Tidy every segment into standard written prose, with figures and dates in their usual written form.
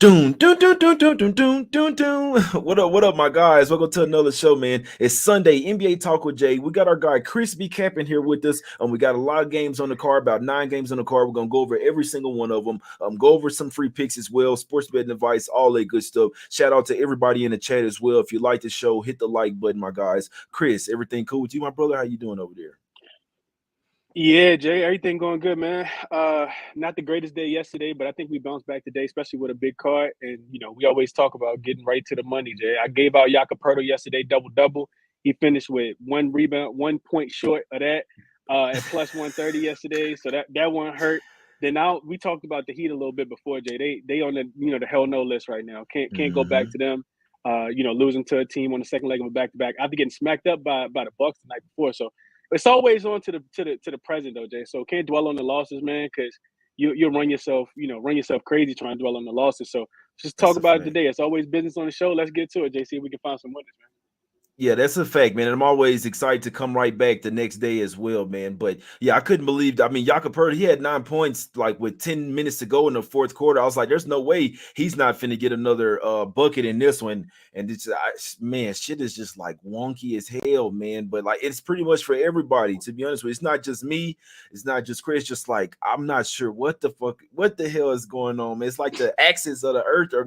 Doom, doom, doom, doom, doom, doom, doom, doom, doom. What up, my guys? Welcome to another show, man. It's Sunday, NBA Talk with Jay. We got our guy Chris B. Cappinn here with us. We got a lot of games on the card, about 9 games on the card. We're gonna go over every single one of them. Go over some free picks as well, sports betting advice, all that good stuff. Shout out to everybody in the chat as well. If you like the show, hit the like button, my guys. Chris, everything cool with you, my brother? How you doing over there? Yeah, Jay, everything going good, man. Not the greatest day yesterday, but I think we bounced back today, especially with a big card. And we always talk about getting right to the money, Jay. I gave out Jakob yesterday, double double. He finished with 1 rebound, 1 point short of that, at plus 130 yesterday. So that one hurt. Then now we talked about the Heat a little bit before, Jay. They on the the hell no list right now. Can't go back Mm-hmm. to them. Losing to a team on the second leg of a back to back after getting smacked up by the Bucks the night before. So it's always on to the present though, Jay. So can't dwell on the losses, man, because you'll run yourself crazy trying to dwell on the losses. So just talk That's a about it fact. today. It's always business on the show. Let's get to it, Jay. See if we can find some winners, man. Yeah, that's a fact, man. And I'm always excited to come right back the next day as well, man. But yeah, I couldn't believe. I mean, Jakob, he had 9 points like with 10 minutes to go in the fourth quarter. I was like, "There's no way he's not finna get another bucket in this one." And man, shit is just like wonky as hell, man. But like, it's pretty much for everybody. To be honest with you, it's not just me. It's not just Chris. Just like I'm not sure what the hell is going on, man. It's like the axis of the earth are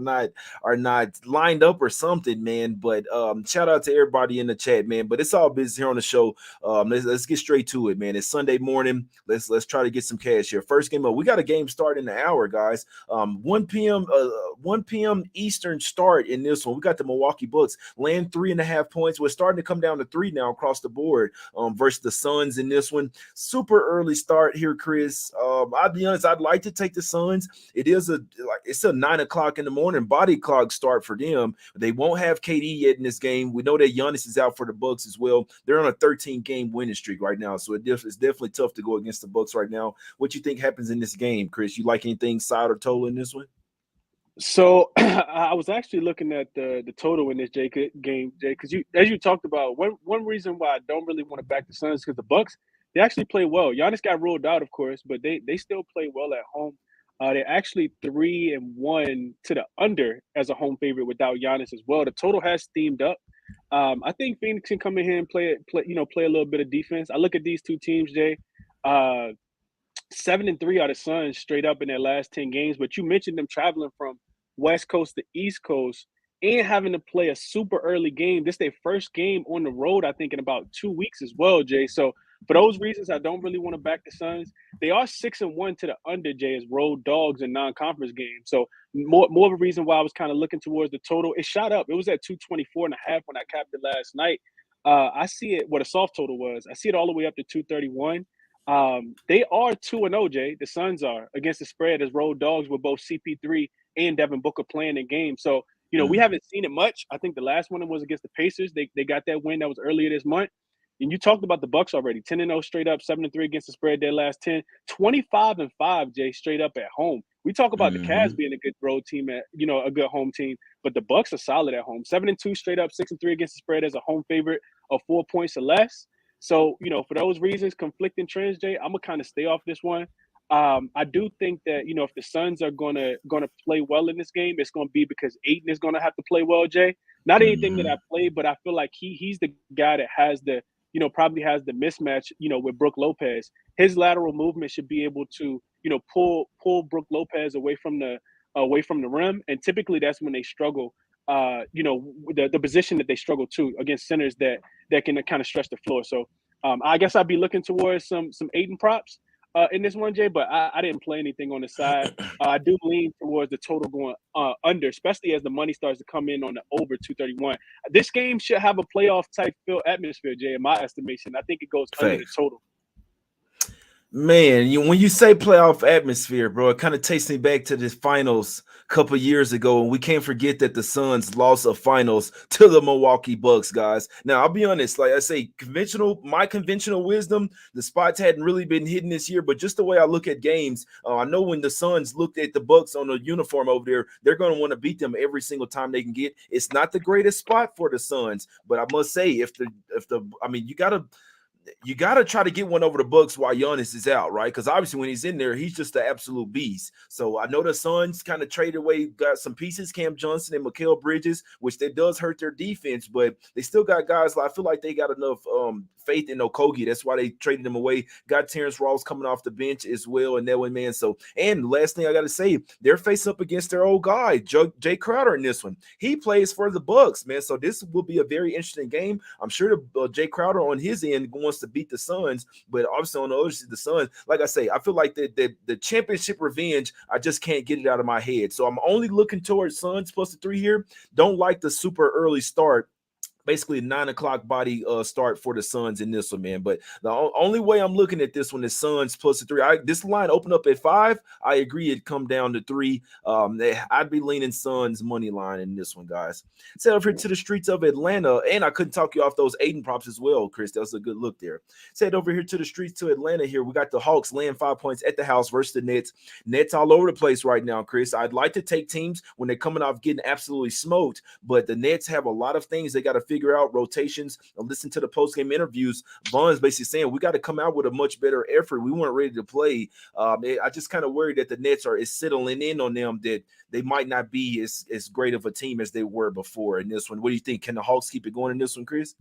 not lined up or something, man. But shout out to everybody in the chat, man. But it's all business here on the show. Let's get straight to it, man. It's Sunday morning. Let's try to get some cash here. First game up. We got a game starting in an hour, guys. 1 p.m. Eastern start in this one. We got the Milwaukee Bucks laying 3.5 points. We're starting to come down to 3 now across the board. Versus the Suns in this one. Super early start here, Chris. I'll be honest. I'd like to take the Suns. It's a 9 o'clock in the morning body clock start for them. They won't have KD yet in this game. We know that Giannis is out for the Bucks as well. They're on a 13-game winning streak right now, so it's definitely tough to go against the Bucks right now. What you think happens in this game, Chris? You like anything side or total in this one? So I was actually looking at the total in this game, Jay, because as you talked about, one reason why I don't really want to back the Suns because the Bucks they actually play well. Giannis got ruled out, of course, but they still play well at home. They're actually 3-1 to the under as a home favorite without Giannis as well. The total has steamed up. I think Phoenix can come in here and play a little bit of defense. I look at these two teams, Jay. Uh, 7-3 are the Suns straight up in their last 10 games. But you mentioned them traveling from West Coast to East Coast and having to play a super early game. This is their first game on the road, I think, in about 2 weeks as well, Jay. So for those reasons, I don't really want to back the Suns. They are 6-1 to the under, Jay, as road dogs in non-conference games. So more of a reason why I was kind of looking towards the total. It shot up. It was at 224.5 when I capped it last night. I see it what a soft total was. I see it all the way up to 231. They are 2-0, Jay. The Suns are against the spread as road dogs with both CP3 and Devin Booker playing in games. So, we Mm. haven't seen it much. I think the last one was against the Pacers. They got that win that was earlier this month. And you talked about the Bucks already. 10-0 straight up, 7-3 against the spread their last 10, 25-5, Jay, straight up at home. We talk about the Cavs Mm-hmm. being a good road team a good home team, but the Bucks are solid at home. 7-2 straight up, 6-3 against the spread as a home favorite of 4 points or less. So, for those reasons, conflicting trends, Jay, I'm gonna kind of stay off this one. I do think that if the Suns are gonna play well in this game, it's gonna be because Aiton is gonna have to play well, Jay. Not anything that Mm-hmm. I played, but I feel like he's the guy that has the probably has the mismatch, with Brook Lopez. His lateral movement should be able to pull Brook Lopez away from the rim, and typically that's when they struggle. The position that they struggle to against centers that can kind of stretch the floor. So I guess I'd be looking towards some Aiden props in this one, Jay, but I didn't play anything on the side. I do lean towards the total going under, especially as the money starts to come in on the over 231. This game should have a playoff type feel atmosphere, Jay, in my estimation. I think it goes under the Facts. total. Man, when you say playoff atmosphere, bro, it kind of takes me back to the finals a couple years ago, and we can't forget that the Suns lost a finals to the Milwaukee Bucks, guys. Now, I'll be honest, like I say, my conventional wisdom, the spots hadn't really been hidden this year, but just the way I look at games, I know when the Suns looked at the Bucks on the uniform over there, they're going to want to beat them every single time they can get. It's not the greatest spot for the Suns, but I must say, I mean, you got to. you got to try to get one over the Bucks while Giannis is out, right? Because obviously when he's in there, he's just the absolute beast. So I know the Suns kind of traded away, got some pieces, Cam Johnson and Mikal Bridges, which that does hurt their defense, but they still got guys. I feel like they got enough faith in Okogie. That's why they traded him away. Got Terrence Ross coming off the bench as well, and that way, man. So, and last thing I got to say, they're facing up against their old guy, Jay Crowder, in this one. He plays for the Bucks, man. So this will be a very interesting game. I'm sure Jay Crowder on his end wants to beat the Suns, but obviously on the other side, the Suns, like I say, I feel like the championship revenge, I just can't get it out of my head. So I'm only looking towards Suns plus the 3 here. Don't like the super early start. Basically a 9 o'clock body start for the Suns in this one, man. But the only way I'm looking at this one is Suns plus the 3. This line opened up at 5. I agree it'd come down to 3. I'd be leaning Suns money line in this one, guys. Set up here to the streets of Atlanta, and I couldn't talk you off those Aiden props as well, Chris. That was a good look there. Set over here to the streets to Atlanta here. We got the Hawks laying 5 points at the house versus the Nets. Nets all over the place right now, Chris. I'd like to take teams when they're coming off getting absolutely smoked, but the Nets have a lot of things they got to figure out, rotations. Listen to the post-game interviews. Vaughn's basically saying we got to come out with a much better effort. We weren't ready to play. I just kind of worry that the Nets are settling in on them, that they might not be as great of a team as they were before in this one. What do you think? Can the Hawks keep it going in this one, Chris?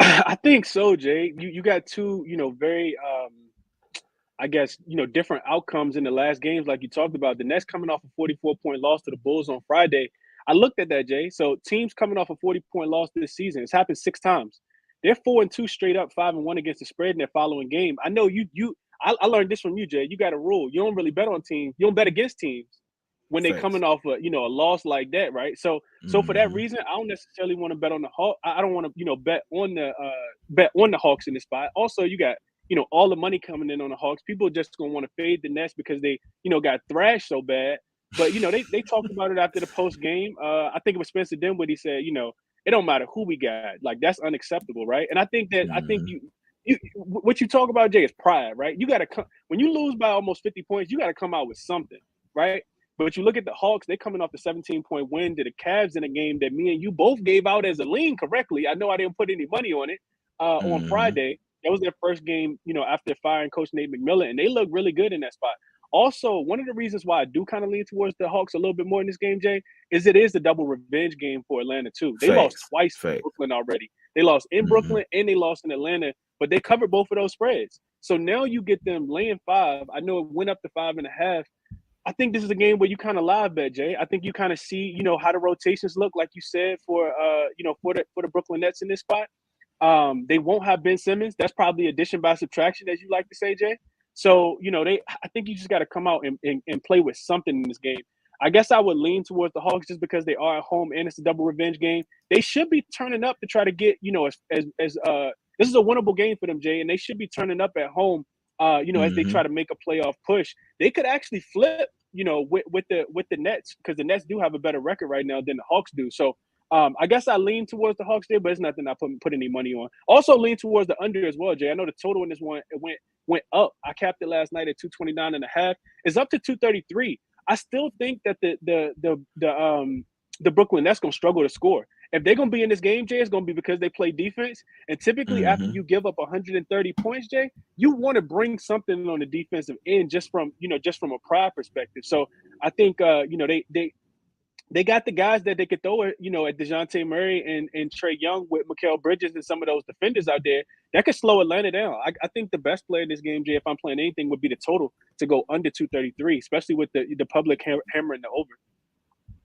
I think so, Jay. You got two, very I guess, different outcomes in the last games, like you talked about. The Nets coming off a 44-point loss to the Bulls on Friday. I looked at that, Jay. So teams coming off a 40-point loss this season, it's happened 6 times. They're 4-2 straight up, 5-1 against the spread in their following game. I know I learned this from you, Jay. You got a rule. You don't really bet on teams. You don't bet against teams when they're coming off a loss like that, right? So for that reason, I don't necessarily want to bet on the Hawks. I don't want to bet on the Hawks in this spot. Also, you got all the money coming in on the Hawks. People are just gonna want to fade the Nets because they got thrashed so bad. But they talked about it after the post game. I think it was Spencer Dinwiddie said, it don't matter who we got, like that's unacceptable, right? And I think you what you talk about, Jay, is pride, right? You got to come when you lose by almost 50 points, you got to come out with something, right? But you look at the Hawks, they coming off the 17-point win to the Cavs in a game that me and you both gave out as a lean correctly. I know I didn't put any money on it on Friday. That was their first game, after firing Coach Nate McMillan, and they look really good in that spot. Also, one of the reasons why I do kind of lean towards the Hawks a little bit more in this game, Jay, is it is the double revenge game for Atlanta, too. They lost twice in Brooklyn already. They lost in Brooklyn and they lost in Atlanta, but they covered both of those spreads. So now you get them laying 5. I know it went up to 5.5. I think this is a game where you kind of live bet, Jay. I think you kind of see, how the rotations look, like you said, for the Brooklyn Nets in this spot. They won't have Ben Simmons. That's probably addition by subtraction, as you like to say, Jay. So, I think you just got to come out and play with something in this game. I guess I would lean towards the Hawks just because they are at home and it's a double revenge game. They should be turning up to try to get, as this is a winnable game for them, Jay, and they should be turning up at home, as they try to make a playoff push. They could actually flip, with the Nets, because the Nets do have a better record right now than the Hawks do. So I guess I lean towards the Hawks there, but it's nothing I put any money on. Also lean towards the under as well, Jay. I know the total in this one, it went up. I capped it last night at 229.5. It's up to 233. I still think that the Brooklyn Nets gonna struggle to score. If they're gonna be in this game, Jay, it's gonna be because they play defense. And typically, after you give up 130 points, Jay, you want to bring something on the defensive end just from a pride perspective. So I think they got the guys that they could throw at DeJounte Murray and Trae Young with Mikal Bridges and some of those defenders out there that could slow Atlanta down. I think the best play in this game, Jay, if I'm playing anything, would be the total to go under 233, especially with the public hammering the over.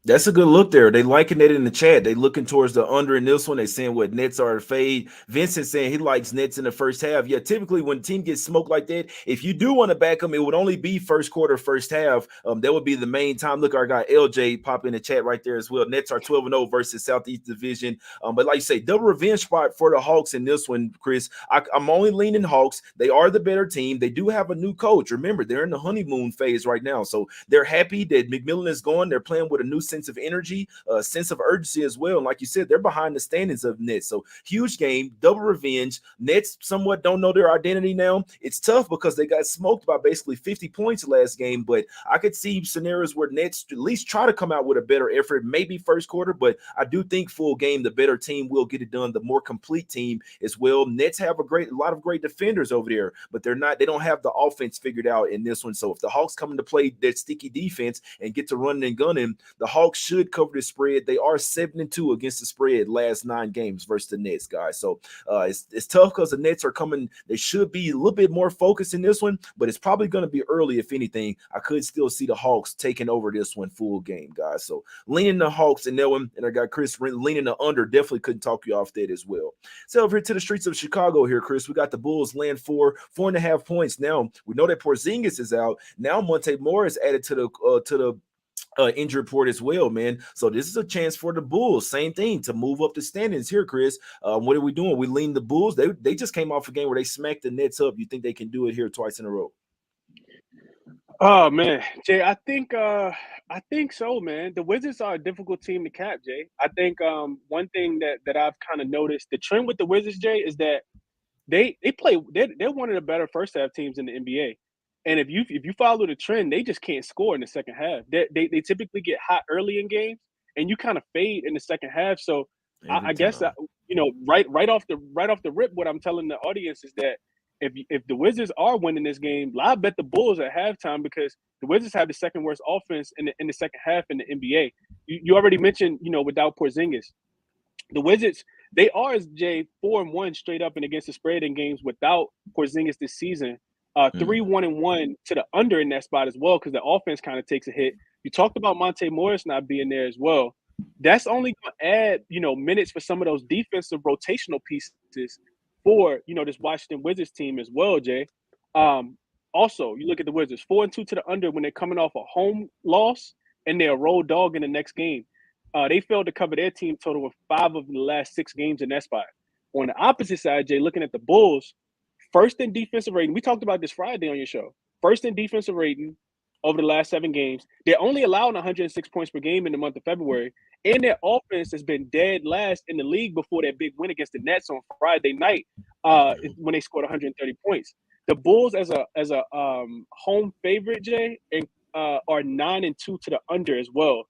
That's a good look there. They liking it in the chat. They looking towards the under in this one. They saying what Nets are a fade. Vincent saying he likes Nets in the first half. Yeah, typically when team gets smoked like that, if you do want to back them, it would only be first quarter, first half. That would be the main time. Look, our guy LJ pop in the chat right there as well. Nets are 12-0 versus Southeast Division. But like you say, double revenge spot for the Hawks in this one, Chris. I'm only leaning Hawks. They are the better team. They do have a new coach. Remember, they're in the honeymoon phase right now. So they're happy that McMillan is gone. They're playing with a new sense of energy, sense of urgency as well. And like you said, they're behind the standings of Nets. So huge game, double revenge. Nets somewhat don't know their identity now. It's tough because they got smoked by basically 50 points last game, but I could see scenarios where Nets at least try to come out with a better effort, maybe first quarter, but I do think full game, the better team will get it done, the more complete team as well. Nets have a lot of great defenders over there, but they don't have the offense figured out in this one. So if the Hawks come into play their sticky defense and get to running and gunning, the Hawks should cover the spread. They are 7-2 against the spread last 9 games versus the Nets, guys. So it's tough because the Nets are coming. They should be a little bit more focused in this one, but it's probably going to be early. If anything, I could still see the Hawks taking over this one full game, guys. So leaning the Hawks in that one, and I got Chris leaning the under. Definitely couldn't talk you off that as well. So over here to the streets of Chicago here, Chris, we got the Bulls laying 4.5 points. Now we know that Porzingis is out. Now Monte Morris added to the injury report as well, man. So this is a chance for the Bulls. Same thing to move up the standings here, Chris. What are we doing? We lean the Bulls. They just came off a game where they smacked the Nets up. You think they can do it here twice in a row? Oh man, Jay, I think so, man. The Wizards are a difficult team to cap, Jay. I think one thing that I've kind of noticed, the trend with the Wizards, Jay, is that they're one of the better first half teams in the NBA. And if you follow the trend, they just can't score in the second half. They typically get hot early in games, and you kind of fade in the second half. So I guess right off the rip, what I'm telling the audience is that if the Wizards are winning this game, I bet the Bulls at halftime, because the Wizards have the second worst offense in the second half in the NBA. You already mentioned, without Porzingis, the Wizards, they are, Jay, 4-1 straight up and against the spread in games without Porzingis this season. 3-1-1 to the under in that spot as well, because the offense kind of takes a hit. You talked about Monte Morris not being there as well. That's only going to add, minutes for some of those defensive rotational pieces for, this Washington Wizards team as well, Jay. Also, you look at the Wizards, 4-2 to the under when they're coming off a home loss, and they're a road dog in the next game. They failed to cover their team total with 5 of the last 6 games in that spot. On the opposite side, Jay, looking at the Bulls, first in defensive rating. We talked about this Friday on your show. First in defensive rating over the last 7 games. They're only allowing 106 points per game in the month of February. And their offense has been dead last in the league before that big win against the Nets on Friday night when they scored 130 points. The Bulls as a home favorite, Jay, and are 9-2 to the under as well.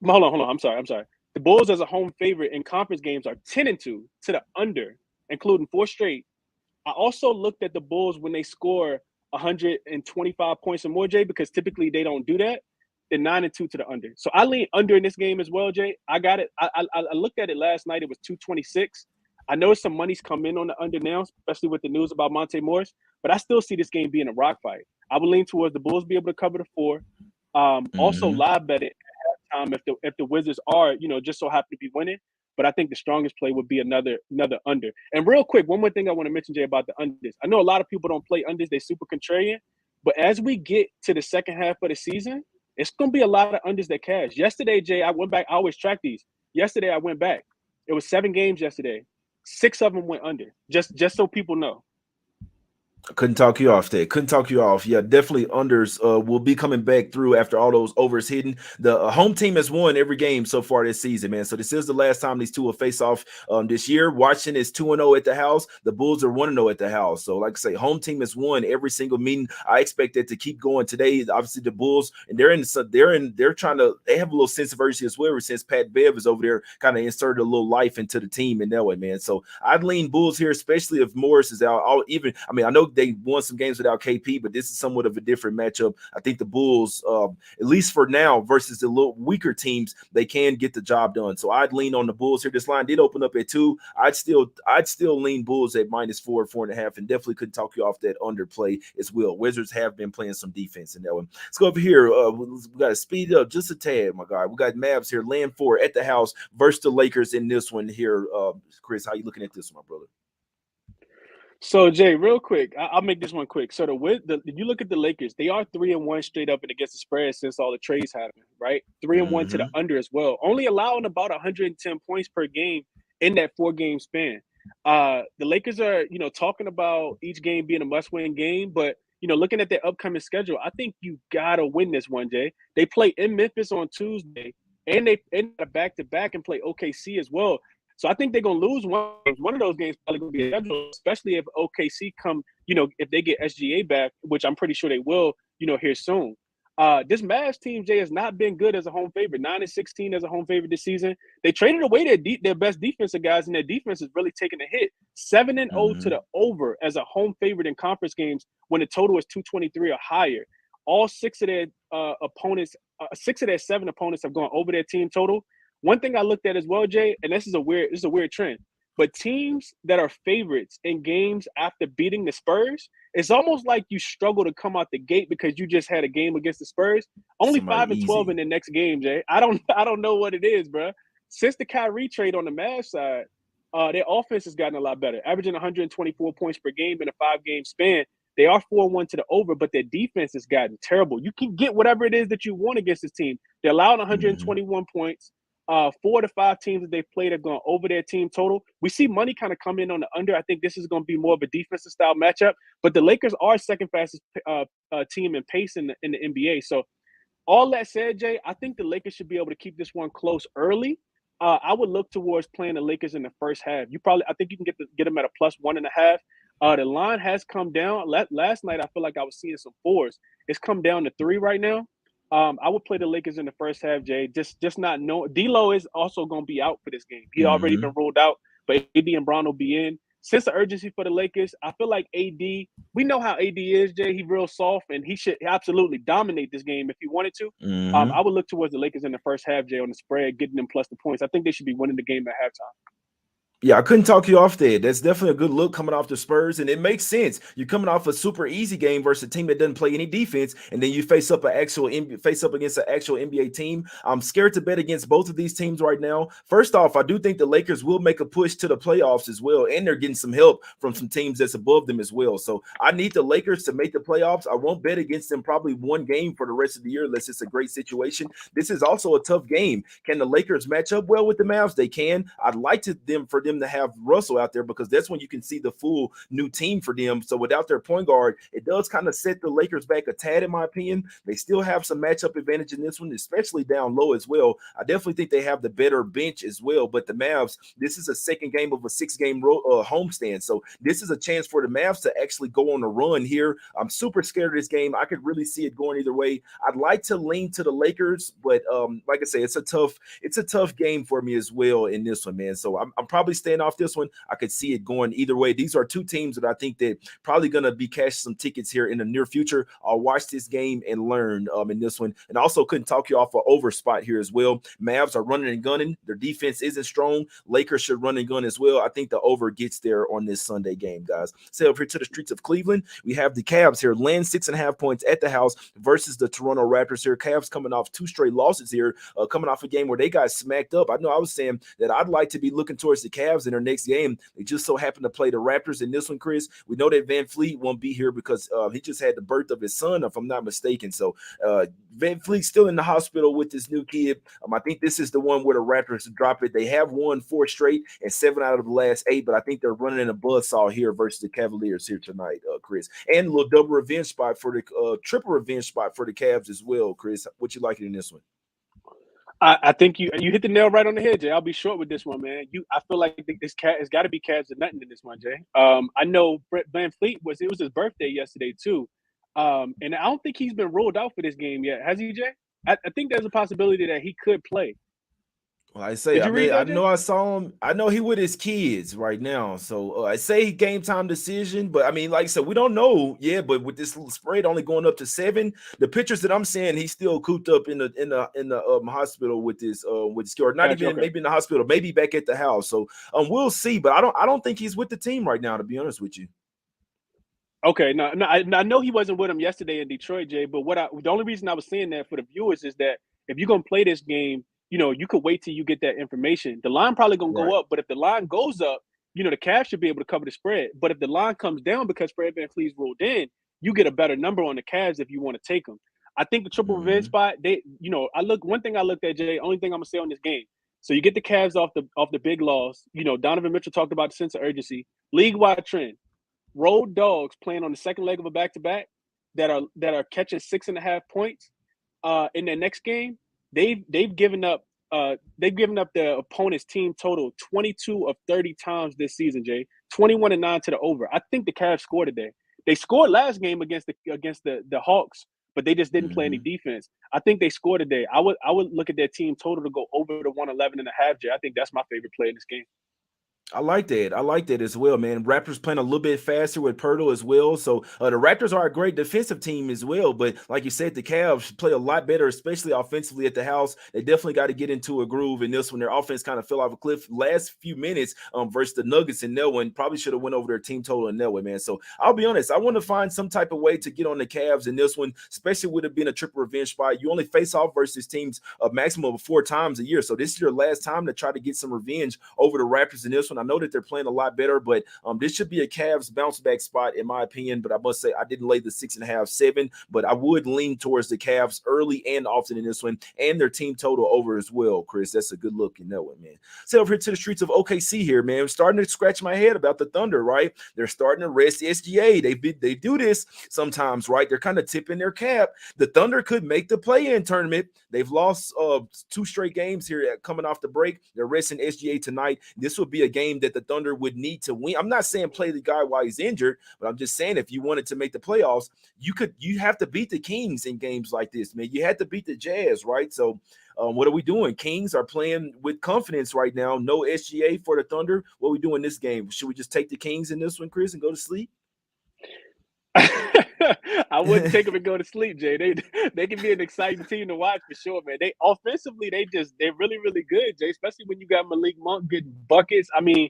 Hold on. I'm sorry. The Bulls as a home favorite in conference games are 10-2 to the under, including 4 straight. I also looked at the Bulls when they score 125 points or more, Jay, because typically they don't do that. They're 9-2 to the under. So I lean under in this game as well, Jay. I got it. I looked at it last night. It was 226. I know some money's come in on the under now, especially with the news about Monte Morris, but I still see this game being a rock fight. I would lean towards the Bulls be able to cover the 4. Also live bet it at halftime if the Wizards are, just so happen to be winning. But I think the strongest play would be another under. And real quick, one more thing I want to mention, Jay, about the unders. I know a lot of people don't play unders. They're super contrarian. But as we get to the second half of the season, it's going to be a lot of unders that cash. Yesterday, Jay, I went back. I always track these. Yesterday, I went back. It was 7 games yesterday. 6 of them went under, just so people know. I couldn't talk you off there. Couldn't talk you off. Yeah, definitely unders will be coming back through after all those overs hitting. The home team has won every game so far this season, man. So this is the last time these two will face off this year. Washington is 2-0 at the house. The Bulls are 1-0 at the house. So like I say, home team has won every single meeting. I expect that to keep going today. Obviously, the Bulls, and they're trying to, they have a little sense of urgency as well since Pat Bev is over there, kind of inserted a little life into the team in that way, man. So I'd lean Bulls here, especially if Morris is out. I know they won some games without KP, but this is somewhat of a different matchup. I think the Bulls, at least for now, versus the little weaker teams, they can get the job done. So I'd lean on the Bulls here. This line did open up at 2. I'd still lean Bulls at -4, 4.5, and definitely couldn't talk you off that underplay as well. Wizards have been playing some defense in that one. Let's go over here. We got to speed up just a tad, my guy. We got Mavs here, laying 4 at the house versus the Lakers in this one here. Chris, how you looking at this one, my brother? So, Jay, real quick, I'll make this one quick. So, you look at the Lakers, they are 3-1 straight up and against the spread since all the trades happened, right? 3-1 to the under as well, only allowing about 110 points per game in that 4-game span. The Lakers are, talking about each game being a must-win game, but looking at their upcoming schedule, I think you gotta win this one, Jay. They play in Memphis on Tuesday, and they got a back-to-back and play OKC as well. So I think they're gonna lose one of those games. Probably gonna be scheduled, especially if OKC come. If they get SGA back, which I'm pretty sure they will. Here soon. This Mavs team, Jay, has not been good as a home favorite. 9-16 as a home favorite this season. They traded away their best defensive guys, and their defense is really taking a hit. 7-0 to the over as a home favorite in conference games when the total is 223 or higher. All six of their opponents, 7 opponents have gone over their team total. One thing I looked at as well, Jay, and this is a weird trend, but teams that are favorites in games after beating the Spurs, it's almost like you struggle to come out the gate because you just had a game against the Spurs. Only Somebody 5-12 in the next game, Jay. I don't know what it is, bro. Since the Kyrie trade on the Mavs side, their offense has gotten a lot better, averaging 124 points per game in a 5-game span. They are 4-1 to the over, but their defense has gotten terrible. You can get whatever it is that you want against this team. They're allowing 121 points. 4 to 5 teams that they've played have gone over their team total. We see money kind of come in on the under. I think this is going to be more of a defensive style matchup. But the Lakers are second fastest team in pace in the NBA. So all that said, Jay, I think the Lakers should be able to keep this one close early. I would look towards playing the Lakers in the first half. I think you can get them at a +1.5. The line has come down. Last night, I feel like I was seeing some 4s. It's come down to 3 right now. I would play the Lakers in the first half, Jay. Just not know. D'Lo is also going to be out for this game. He already been ruled out, but AD and Bron will be in. Sense of urgency for the Lakers. I feel like AD. We know how AD is, Jay. He's real soft, and he should absolutely dominate this game if he wanted to. I would look towards the Lakers in the first half, Jay, on the spread, getting them plus the points. I think they should be winning the game at halftime. Yeah, I couldn't talk you off there. That's definitely a good look coming off the Spurs, and it makes sense. You're coming off a super easy game versus a team that doesn't play any defense, and then you face up against an actual NBA team. I'm scared to bet against both of these teams right now. First off, I do think the Lakers will make a push to the playoffs as well, and they're getting some help from some teams that's above them as well. So I need the Lakers to make the playoffs. I won't bet against them probably one game for the rest of the year unless it's a great situation. This is also a tough game. Can the Lakers match up well with the Mavs? They can. I'd like for them to have Russell out there because that's when you can see the full new team for them. So without their point guard, it does kind of set the Lakers back a tad, in my opinion. They still have some matchup advantage in this one, especially down low as well. I definitely think they have the better bench as well. But the Mavs, this is a second game of a 6-game homestand. So this is a chance for the Mavs to actually go on a run here. I'm super scared of this game. I could really see it going either way. I'd like to lean to the Lakers, but like I say, it's a tough game for me as well in this one, man. So I'm probably staying off this one. I could see it going either way. These are two teams that I think that probably going to be cashing some tickets here in the near future. I'll watch this game and learn in this one. And also couldn't talk you off an over spot here as well. Mavs are running and gunning. Their defense isn't strong. Lakers should run and gun as well. I think the over gets there on this Sunday game, guys. So up here to the streets of Cleveland, we have the Cavs here, laying 6.5 points at the house versus the Toronto Raptors here. Cavs coming off 2 straight losses here, coming off a game where they got smacked up. I know I was saying that I'd like to be looking towards the Cavs in their next game. They just so happen to play the Raptors in this one, Chris. We know that Van Fleet won't be here because he just had the birth of his son, if I'm not mistaken. So Van Fleet's still in the hospital with this new kid. I think this is the one where the Raptors drop it. They have won 4 straight and 7 out of the last 8, but I think they're running in a buzzsaw here versus the Cavaliers here tonight, Chris. And a little double revenge spot for the triple revenge spot for the Cavs as well, Chris. What you like in this one? I think you hit the nail right on the head, Jay. I'll be short with this one, man. I feel like this cat has got to be Cavs or nothing in this one, Jay. I know Brett Van Fleet was his birthday yesterday too, and I don't think he's been ruled out for this game yet, has he, Jay? I think there's a possibility that he could play. Well, I know I saw him. I know he with his kids right now. So I say game time decision, but I mean, like I said, we don't know. Yeah, but with this spread only going up to 7, the pictures that I'm seeing, he's still cooped up in the hospital with this or not even maybe in the hospital, maybe back at the house. So we'll see. But I don't think he's with the team right now, to be honest with you. Okay, no, I know he wasn't with him yesterday in Detroit, Jay. But the only reason I was saying that for the viewers is that if you're gonna play this game, you could wait till you get that information. The line probably gonna go up, but if the line goes up, the Cavs should be able to cover the spread. But if the line comes down because Fred VanVleet's ruled in, you get a better number on the Cavs if you want to take them. I think the triple revenge spot, one thing I looked at, Jay, only thing I'm gonna say on this game. So you get the Cavs off the big loss. Donovan Mitchell talked about the sense of urgency. League-wide trend. Road dogs playing on the second leg of a back-to-back that are catching 6.5 points in their next game. They've given up they've given up their opponent's team total 22 of 30 times this season, Jay. 21-9 to the over. I think the Cavs scored today. They scored last game against the Hawks, but they just didn't play any defense. I think they scored today. I would look at their team total to go over the 111.5, Jay. I think that's my favorite play in this game. I like that. I like that as well, man. Raptors playing a little bit faster with Pirtle as well. So the Raptors are a great defensive team as well. But like you said, the Cavs play a lot better, especially offensively at the house. They definitely got to get into a groove in this one. Their offense kind of fell off a cliff last few minutes versus the Nuggets in that one. Probably should have went over their team total in that way, man. So I'll be honest. I want to find some type of way to get on the Cavs in this one, especially with it being a triple revenge spot. You only face off versus teams a maximum of 4 times a year. So this is your last time to try to get some revenge over the Raptors in this one. I know that they're playing a lot better, but this should be a Cavs bounce back spot in my opinion. But I must say I didn't lay the 6.5, 7, but I would lean towards the Cavs early and often in this one, and their team total over as well. Chris, that's a good look in that one, man. So over here to the streets of OKC here, man. I'm starting to scratch my head about the Thunder, right? They're starting to rest the SGA. They do this sometimes, right? They're kind of tipping their cap. The Thunder could make the play-in tournament. They've lost 2 straight games here coming off the break. They're resting SGA tonight. This would be a game that the Thunder would need to win. I'm not saying play the guy while he's injured, but I'm just saying if you wanted to make the playoffs, you have to beat the Kings in games like this, man. You had to beat the Jazz, right? So what are we doing? Kings are playing with confidence right now. No SGA for the Thunder. What are we doing this game? Should we just take the Kings in this one, Chris, and go to sleep? I wouldn't take them and go to sleep, Jay. They can be an exciting team to watch for sure, man. They offensively, they're really, really good, Jay, especially when you got Malik Monk getting buckets. I mean,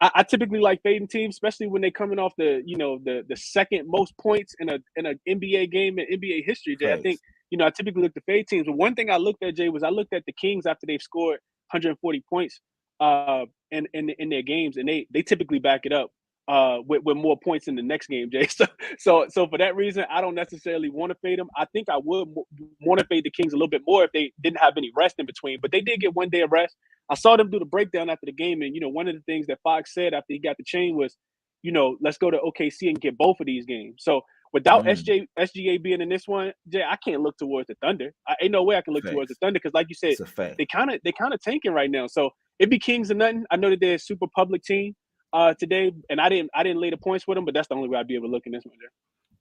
I typically like fading teams, especially when they're coming off the second most points in an NBA game in NBA history, Jay. Thanks. I think, I typically look to fade teams. But one thing I looked at, Jay, was I looked at the Kings after they've scored 140 points in their games, and they typically back it up with more points in the next game, Jay. So for that reason, I don't necessarily want to fade them. I think I would want to fade the Kings a little bit more if they didn't have any rest in between. But they did get 1 day of rest. I saw them do the breakdown after the game, and one of the things that Fox said after he got the chain was, let's go to OKC and get both of these games. So without SGA being in this one, Jay, I can't look towards the Thunder. Ain't no way I can look towards the Thunder because, like you said, they kind of tanking right now. So it'd be Kings or nothing. I know that they're a super public team today, and I didn't lay the points with them, but that's the only way I'd be able to look in this one, Jay.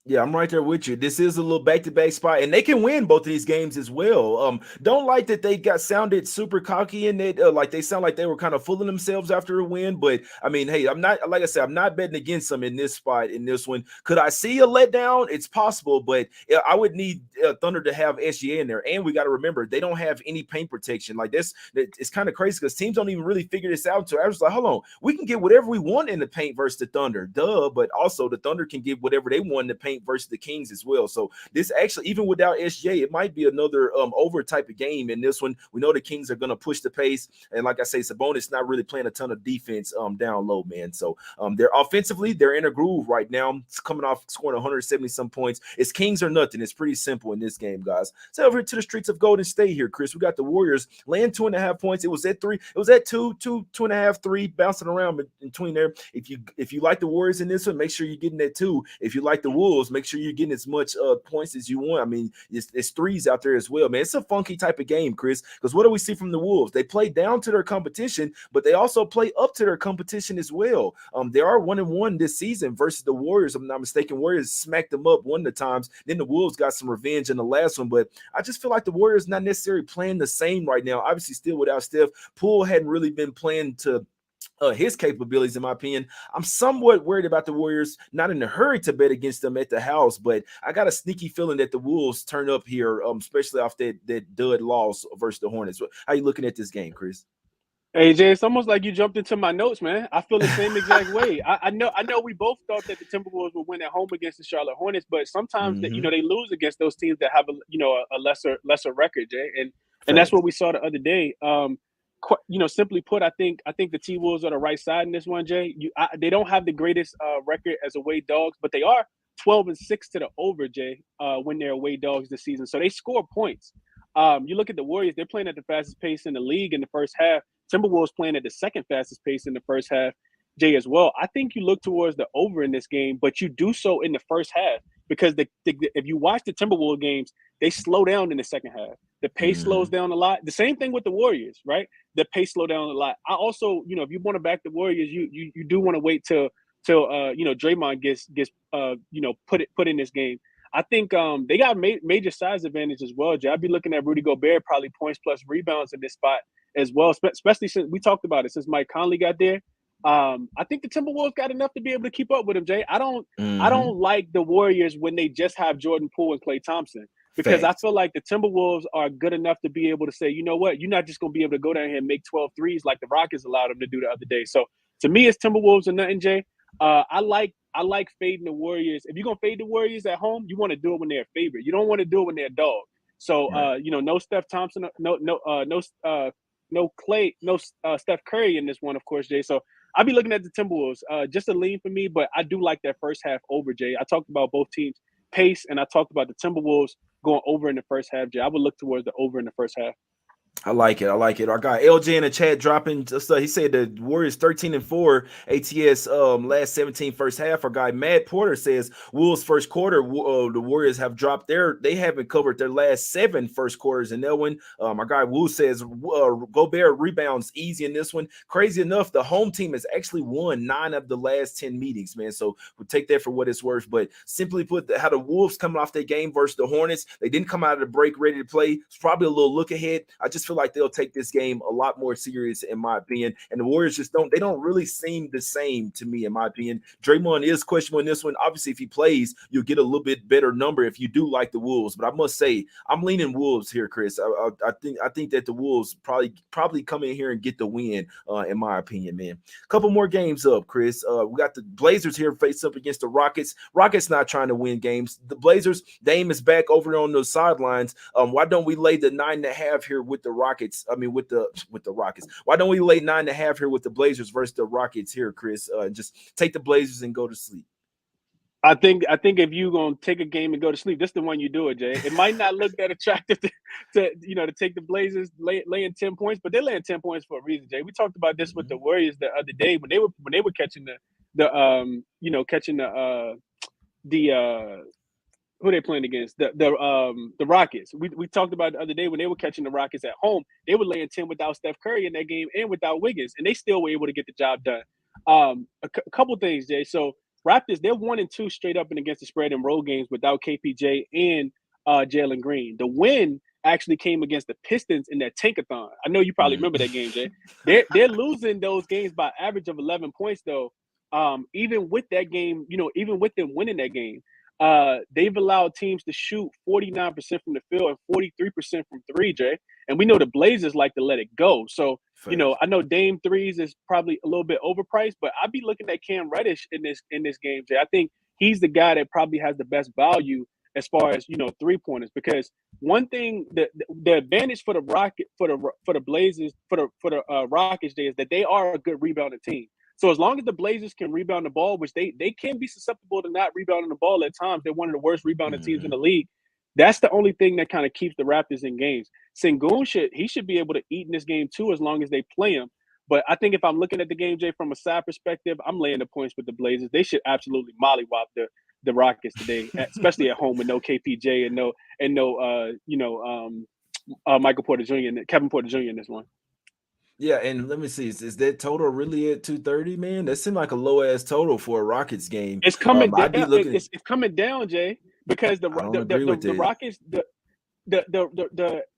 Yeah, I'm right there with you. This is a little back-to-back spot, and they can win both of these games as well. Don't like that they got sounded super cocky and that like they sound like they were kind of fooling themselves after a win. But I mean, hey, I'm not, like I said, I'm not betting against them in this spot in this one. Could I see a letdown? It's possible, but I would need Thunder to have SGA in there, and we got to remember they don't have any paint protection. Like this, it's kind of crazy because teams don't even really figure this out. So I was like, hold on, we can get whatever we want in the paint versus the Thunder, duh. But also the Thunder can get whatever they want in the paint versus the Kings as well. So this actually, even without SGA, it might be another over type of game in this one. We know the Kings are going to push the pace, and like I say, Sabonis not really playing a ton of defense down low, man. So they're offensively, they're in a groove right now. It's coming off scoring 170 some points. It's Kings or nothing. It's pretty simple in this game, guys. So over here to the streets of Golden State here, Chris. We got the Warriors laying 2.5 points. It was at 3. It was at 2.5, 3, bouncing around between there. If you like the Warriors in this one, make sure you're getting that 2. If you like the Wolves, make sure you're getting as much points as you want. I mean, it's threes out there as well, man. It's a funky type of game, Chris, because what do we see from the Wolves? They play down to their competition, but they also play up to their competition as well. They are 1-1 this season versus the Warriors. If I'm not mistaken, Warriors smacked them up one of the times. Then the Wolves got some revenge in the last one, but I just feel like the Warriors not necessarily playing the same right now. Obviously, still without Steph. Poole hadn't really been playing to his capabilities, in my opinion. I'm somewhat worried about the Warriors, not in a hurry to bet against them at the house, but I got a sneaky feeling that the Wolves turn up here, especially off that dud loss versus the Hornets. How you looking at this game, Chris? Hey Jay, it's almost like you jumped into my notes, man. I feel the same exact way. I know we both thought that the Timberwolves would win at home against the Charlotte Hornets, but sometimes that they lose against those teams that have a lesser record, Jay, and that's what we saw the other day. Simply put, I think the T-Wolves are the right side in this one, Jay. They don't have the greatest record as away dogs, but they are 12-6 to the over, Jay, when they're away dogs this season. So they score points. You look at the Warriors; they're playing at the fastest pace in the league in the first half. Timberwolves playing at the second fastest pace in the first half, Jay, as well. I think you look towards the over in this game, but you do so in the first half because if you watch the Timberwolves games, they slow down in the second half. The pace slows down a lot. The same thing with the Warriors, right? The pace slow down a lot. I also, if you want to back the Warriors, you do want to wait till Draymond gets put in this game. I think they got major size advantage as well, Jay. I'd be looking at Rudy Gobert probably points plus rebounds in this spot as well, especially since we talked about it since Mike Conley got there. I think the Timberwolves got enough to be able to keep up with him, Jay. I don't like the Warriors when they just have Jordan Poole and Klay Thompson, because I feel like the Timberwolves are good enough to be able to say, you know what, you're not just going to be able to go down here and make 12 threes like the Rockets allowed them to do the other day. So to me, it's Timberwolves or nothing, Jay. I like fading the Warriors. If you're going to fade the Warriors at home, you want to do it when they're a favorite. You don't want to do it when they're a dog. So, no Steph Thompson, no Clay, no Steph Curry in this one, of course, Jay. So I'll be looking at the Timberwolves. Just a lean for me, but I do like that first half over, Jay. I talked about both teams' pace, and I talked about the Timberwolves going over in the first half, Jay. I would look towards the over in the first half. I like it. Our guy LJ in the chat dropping just he said the Warriors 13-4 ATS last 17 first half. Our guy Matt Porter says Wolves first quarter the Warriors have dropped they haven't covered their last 7 first quarters in that one. Our guy Wu says Gobert rebounds easy in this one. Crazy enough, the home team has actually won 9 of the last 10 meetings, man. So we'll take that for what it's worth. But simply put, how the Wolves coming off their game versus the Hornets, they didn't come out of the break ready to play. It's probably a little look ahead. I just feel like they'll take this game a lot more serious, in my opinion. And the Warriors just don't really seem the same to me, in my opinion. Draymond is questionable in this one. Obviously, if he plays, you'll get a little bit better number if you do like the Wolves. But I must say, I'm leaning Wolves here, Chris. I think that the Wolves probably come in here and get the win, in my opinion, man. A couple more games up, Chris. We got the Blazers here face up against the Rockets. Rockets not trying to win games. The Blazers, Dame is back over there on those sidelines. Why don't we lay the 9.5 here with the Rockets? I mean, with the Rockets. Why don't we lay 9.5 here with the Blazers versus the Rockets here, Chris? Just take the Blazers and go to sleep. I think if you're gonna take a game and go to sleep, this is the one you do it, Jay. It might not look that attractive to take the Blazers laying 10 points, but they're laying 10 points for a reason, Jay. We talked about this with the Warriors the other day when they were catching who they playing against? The Rockets. We talked about the other day when they were catching the Rockets at home. They were laying 10 without Steph Curry in that game and without Wiggins, and they still were able to get the job done. A couple things, Jay. So Raptors, they're 1-2 straight up and against the spread in road games without KPJ and Jalen Green. The win actually came against the Pistons in that tankathon. I know you probably remember that game, Jay. They're losing those games by average of 11 points, though. Even with that game, even with them winning that game. They've allowed teams to shoot 49% from the field and 43% from 3, Jay. And we know the Blazers like to let it go. So, I know Dame threes is probably a little bit overpriced, but I'd be looking at Cam Reddish in this game, Jay. I think he's the guy that probably has the best value as far as, 3-pointers, because one thing the advantage for the Blazers, for the Rockets, Jay, is that they are a good rebounding team. So as long as the Blazers can rebound the ball, which they can be susceptible to not rebounding the ball at times, they're one of the worst rebounding teams in the league. That's the only thing that kind of keeps the Raptors in games. Sengun should be able to eat in this game too, as long as they play him. But I think if I'm looking at the game, Jay, from a side perspective, I'm laying the points with the Blazers. They should absolutely mollywop the Rockets today, especially at home with no KPJ and no Michael Porter Jr. and Kevin Porter Jr. in this one. Yeah, and let me see, is that total really at 230, man? That seemed like a low ass total for a Rockets game. It's coming down. It's coming down, Jay, because the Rockets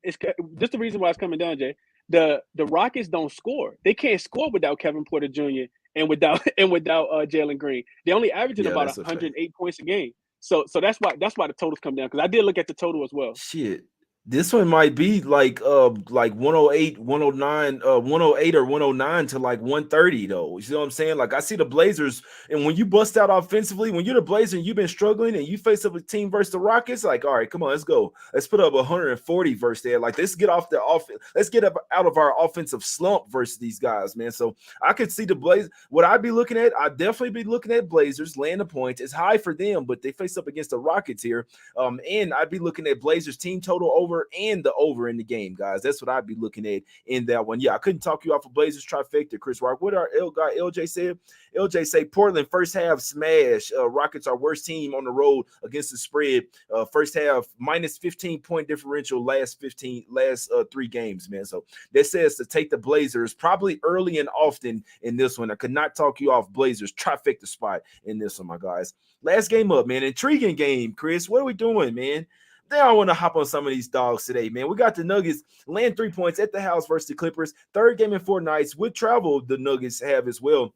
it's just the reason why it's coming down, Jay. The Rockets don't score. They can't score without Kevin Porter Jr. and without Jalen Green. They only averaging about 108 points a game. So that's why the totals come down, because I did look at the total as well. Shit. This one might be like 108, 109, 108 or 109 to like 130 though. You see what I'm saying? Like I see the Blazers, and when you bust out offensively, when you're the Blazers and you've been struggling and you face up a team versus the Rockets, like, all right, come on, let's go. Let's put up 140 versus there. Like let's get off the offense. Let's get up out of our offensive slump versus these guys, man. So I could see the Blazers. What I'd be looking at, I'd definitely be looking at Blazers laying the points. It's high for them, but they face up against the Rockets here. And I'd be looking at Blazers team total over turnover and the over in the game, guys. That's what I'd be looking at in that one. Yeah, I couldn't talk you off of Blazers trifecta, Chris Rock. What our guy LJ said? LJ say Portland first half smash. Rockets are worst team on the road against the spread. First half minus 15-point differential last 3 games, man. So that says to take the Blazers probably early and often in this one. I could not talk you off Blazers trifecta spot in this one, my guys. Last game up, man. Intriguing game, Chris. What are we doing, man? Then I want to hop on some of these dogs today, man. We got the Nuggets laying 3 points at the house versus the Clippers. Third game in 4 nights. With travel, the Nuggets have as well.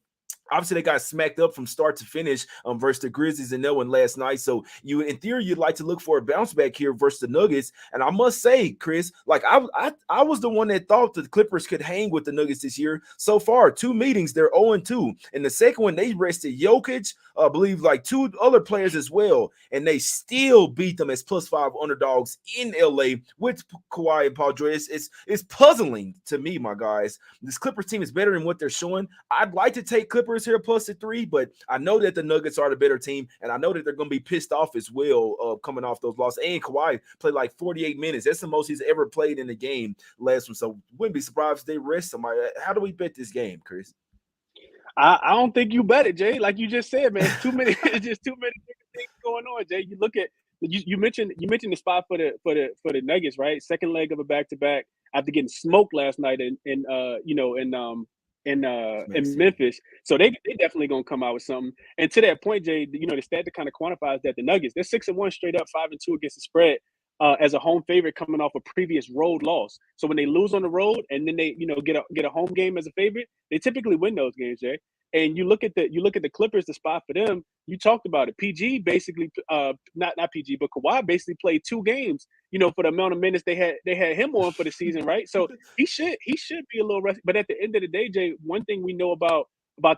Obviously, they got smacked up from start to finish versus the Grizzlies in that one last night. So in theory, you'd like to look for a bounce back here versus the Nuggets. And I must say, Chris, like I was the one that thought the Clippers could hang with the Nuggets this year. So far, 2 meetings, they're 0-2. In the second one, they rested Jokic, I believe like 2 other players as well. And they still beat them as +5 underdogs in LA with Kawhi and Paul George. It's puzzling to me, my guys. This Clippers team is better than what they're showing. I'd like to take Clippers here +3, but I know that the Nuggets are the better team, and I know that they're going to be pissed off as well coming off those losses. And Kawhi played like 48 minutes. That's the most he's ever played in the game last one, so wouldn't be surprised if they rest somebody. How do we bet this game, Chris? I don't think you bet it, Jay. Like you just said, man, it's too many. It's just too many different things going on, Jay. You look at you mentioned the spot for the Nuggets, right? Second leg of a back-to-back after getting smoked last night in Memphis. So they definitely gonna come out with something. And to that point, Jay, the stat that kind of quantifies that the Nuggets, they're 6-1 straight up, 5-2 against the spread as a home favorite coming off a previous road loss. So when they lose on the road and then they get a home game as a favorite, they typically win those games, Jay. And you look at the Clippers, the spot for them. You talked about it. PG basically, not PG, but Kawhi basically played 2 games. For the amount of minutes they had him on for the season, right? So he should be a little rusty. But at the end of the day, Jay, one thing we know about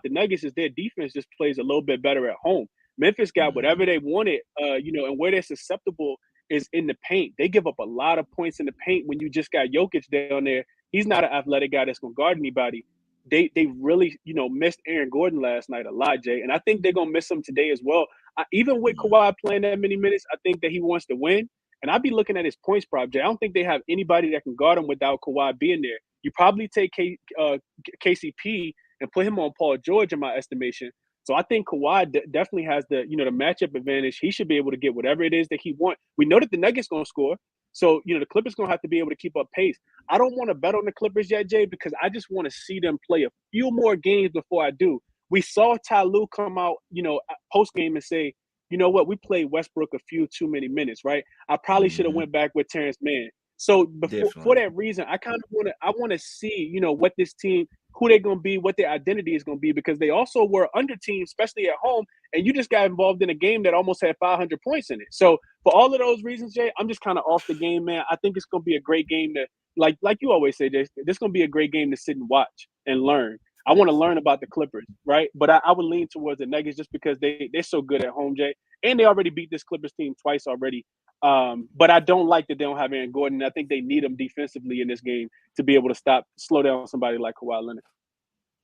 the Nuggets is their defense just plays a little bit better at home. Memphis got whatever they wanted, and where they're susceptible is in the paint. They give up a lot of points in the paint when you just got Jokic down there. He's not an athletic guy that's gonna guard anybody. They really, missed Aaron Gordon last night a lot, Jay. And I think they're going to miss him today as well. Even with Kawhi playing that many minutes, I think that he wants to win. And I'd be looking at his points prop, Jay. I don't think they have anybody that can guard him without Kawhi being there. You probably take KCP and put him on Paul George, in my estimation. So I think Kawhi definitely has the matchup advantage. He should be able to get whatever it is that he wants. We know that the Nuggets going to score. So, the Clippers going to have to be able to keep up pace. I don't want to bet on the Clippers yet, Jay, because I just want to see them play a few more games before I do. We saw Ty Lue come out, post-game and say, you know what, we played Westbrook a few too many minutes, right? I probably should have went back with Terrence Mann. So for that reason, I kind of want to see, what this team, who they're going to be, what their identity is going to be, because they also were under teams, especially at home, and you just got involved in a game that almost had 500 points in it. So for all of those reasons, Jay, I'm just kind of off the game, man. I think it's going to be a great game to, like you always say, Jay, this is going to be a great game to sit and watch and learn. I want to learn about the Clippers, right? But I would lean towards the Nuggets just because they're so good at home, Jay. And they already beat this Clippers team twice already. But I don't like that they don't have Aaron Gordon. I think they need him defensively in this game to be able to slow down somebody like Kawhi Leonard.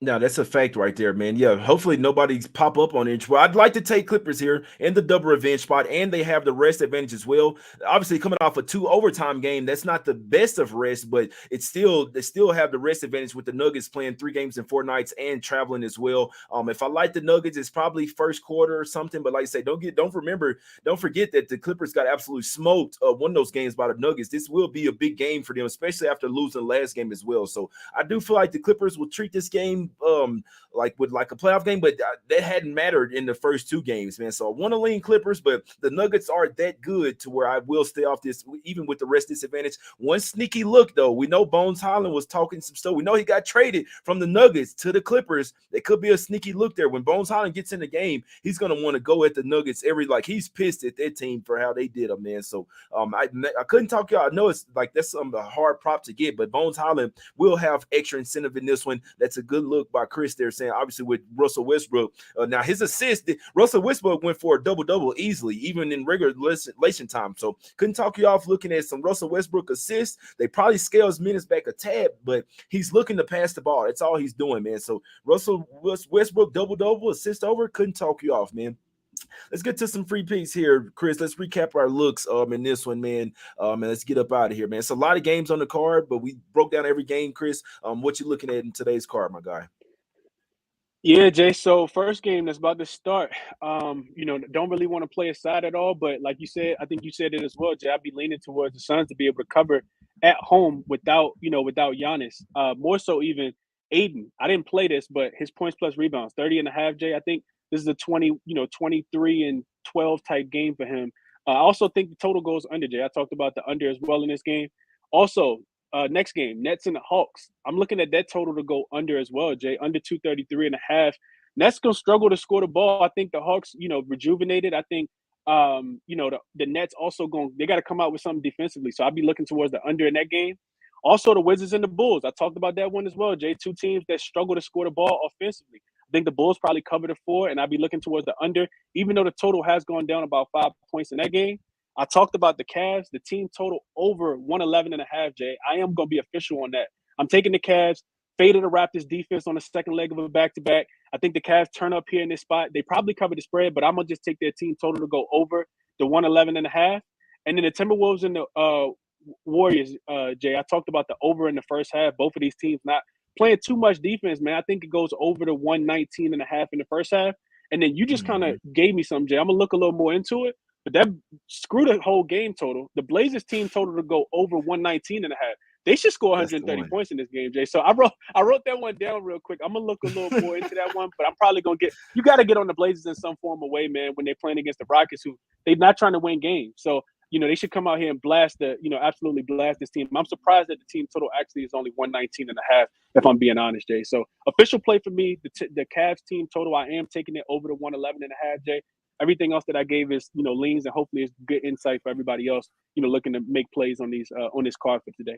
Now that's a fact right there, man. Yeah, hopefully nobody's pop up on it. Well, I'd like to take Clippers here in the double revenge spot, and they have the rest advantage as well. Obviously, coming off a 2 overtime game, that's not the best of rest, but they still have the rest advantage with the Nuggets playing 3 games in 4 nights and traveling as well. If I like the Nuggets, it's probably first quarter or something. But like I say, don't forget that the Clippers got absolutely smoked one of those games by the Nuggets. This will be a big game for them, especially after losing the last game as well. So I do feel like the Clippers will treat this game like a playoff game, but that hadn't mattered in the first 2 games, man. So I want to lean Clippers, but the Nuggets are that good to where I will stay off this, even with the rest disadvantage. One sneaky look, though, we know Bones Highland was talking some stuff. We know he got traded from the Nuggets to the Clippers. There could be a sneaky look there. When Bones Highland gets in the game, he's going to want to go at the Nuggets he's pissed at that team for how they did him, man. So I couldn't talk y'all. I know it's like that's a hard prop to get, but Bones Highland will have extra incentive in this one. That's a good look by Chris there, saying obviously with Russell Westbrook. Now his assist, Russell Westbrook went for a double-double easily, even in regulation time. So couldn't talk you off looking at some Russell Westbrook assists. They probably scale his minutes back a tad, but he's looking to pass the ball. That's all he's doing, man. So Russell Westbrook double-double, assist over, couldn't talk you off, man. Let's get to some free picks here, Chris. Let's recap our looks in this one, man. And let's get up out of here, man. It's a lot of games on the card, but we broke down every game, Chris. What you looking at in today's card, my guy? Yeah, Jay. So first game that's about to start. Don't really want to play a side at all, but like you said, I think you said it as well, Jay. I'd be leaning towards the Suns to be able to cover at home without Giannis. More so even Aiden. I didn't play this, but his points plus rebounds, 30.5, Jay. I think this is a 23 and 12 type game for him. I also think the total goes under, Jay. I talked about the under as well in this game. Also, next game, Nets and the Hawks. I'm looking at that total to go under as well, Jay. Under 233.5. Nets gonna struggle to score the ball. I think the Hawks, rejuvenated. I think the Nets also they got to come out with something defensively. So I'd be looking towards the under in that game. Also, the Wizards and the Bulls. I talked about that one as well, Jay. Two teams that struggle to score the ball offensively. I think the Bulls probably cover the 4, and I'd be looking towards the under, even though the total has gone down about 5 points in that game. I talked about the Cavs, the team total over 111.5, Jay. I am going to be official on that. I'm taking the Cavs, faded the Raptors defense on the second leg of a back-to-back. I think the Cavs turn up here in this spot. They probably cover the spread, but I'm going to just take their team total to go over the 111.5. And then the Timberwolves and the Warriors, Jay, I talked about the over in the first half. Both of these teams not playing too much defense, man. I think it goes over the 119.5 in the first half. And then you just kind of gave me some, Jay. I'm going to look a little more into it. But that screw the whole game total. The Blazers team total to go over 119.5. They should score 130 points in this game, Jay. So I wrote that one down real quick. I'm gonna look a little more into that one, but I'm probably gonna you got to get on the Blazers in some form of way, man, when they're playing against the Rockets, who they're not trying to win games. So they should come out here and absolutely blast this team. I'm surprised that the team total actually is only 119.5, if I'm being honest, Jay. So official play for me, the Cavs team total, I am taking it over the 111.5, Jay. Everything else that I gave is, leans, and hopefully it's good insight for everybody else, looking to make plays on this card for today.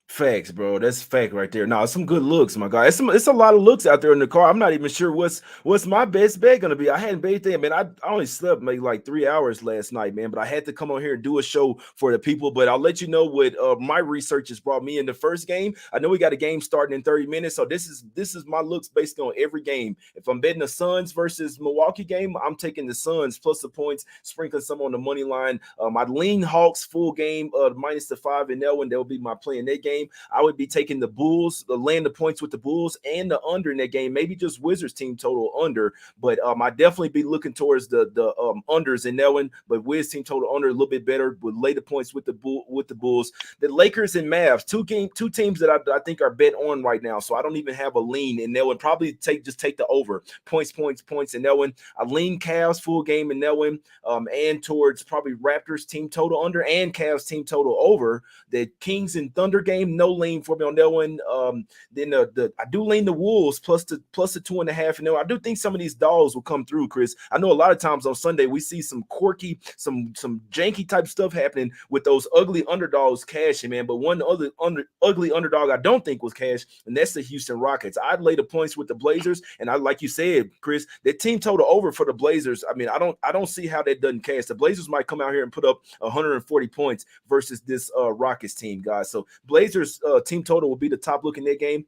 Facts, bro. That's fact right there. No, it's some good looks, my guy. It's a lot of looks out there in the car. I'm not even sure what's my best bet gonna be. I hadn't bet that, man. I only slept maybe like 3 hours last night, man. But I had to come on here and do a show for the people. But I'll let you know what my research has brought me in the first game. I know we got a game starting in 30 minutes, so this is my looks based on every game. If I'm betting the Suns versus Milwaukee game, I'm taking the Suns plus the points, sprinkling some on the money line. I lean Hawks full game minus the 5 in that one. That will be my play in that game. I would be taking the Bulls, laying the points with the Bulls and the under in that game. Maybe just Wizards team total under, but I definitely be looking towards the unders in that one. But Wiz team total under a little bit better. Would lay the points with the Bulls. The Lakers and Mavs, two teams that I think are bet on right now. So I don't even have a lean in that one. Probably take the over points in that one. I lean Cavs full game in that one, and towards probably Raptors team total under and Cavs team total over. The Kings and Thunder game, no lean for me on that one. Then I do lean the Wolves plus the 2.5. And I do think some of these dogs will come through, Chris. I know a lot of times on Sunday we see some quirky, some janky type stuff happening with those ugly underdogs cashing, man. But one other ugly underdog I don't think was cash, and that's the Houston Rockets. I'd lay the points with the Blazers, and like you said, Chris, that team total over for the Blazers. I mean, I don't see how that doesn't cash. The Blazers might come out here and put up 140 points versus this Rockets team, guys. So Blazers team total will be the top look in that game.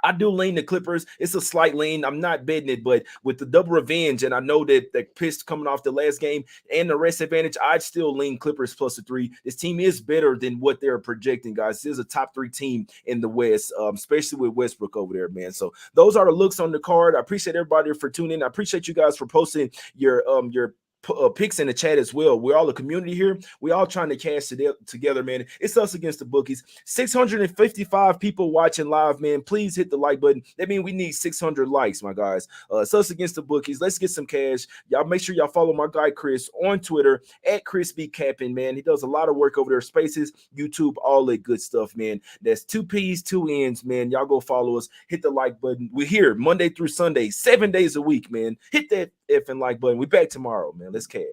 I do lean the Clippers. It's a slight lean. I'm not betting it, but with the double revenge, and I know that the Pistons coming off the last game and the rest advantage, I'd still lean Clippers plus the 3. This team is better than what they're projecting, guys. This is a top 3 team in the West, especially with Westbrook over there, man. So those are the looks on the card. I appreciate everybody for tuning in. I appreciate you guys for posting your picks in the chat as well. We're all a community here. We all trying to cash together, man. It's Us Against the Bookies. 655 people watching live, man. Please hit the like button. That means we need 600 likes, my guys. It's Us Against the Bookies. Let's get some cash. Y'all make sure y'all follow my guy Chris on Twitter at Chris B. Cappinn, man. He does a lot of work over there. Spaces, YouTube, all that good stuff, man. That's 2 P's, 2 N's, man. Y'all go follow us. Hit the like button. We're here Monday through Sunday, 7 days a week, man. Hit that effing like button. We back tomorrow, man. Let's cash.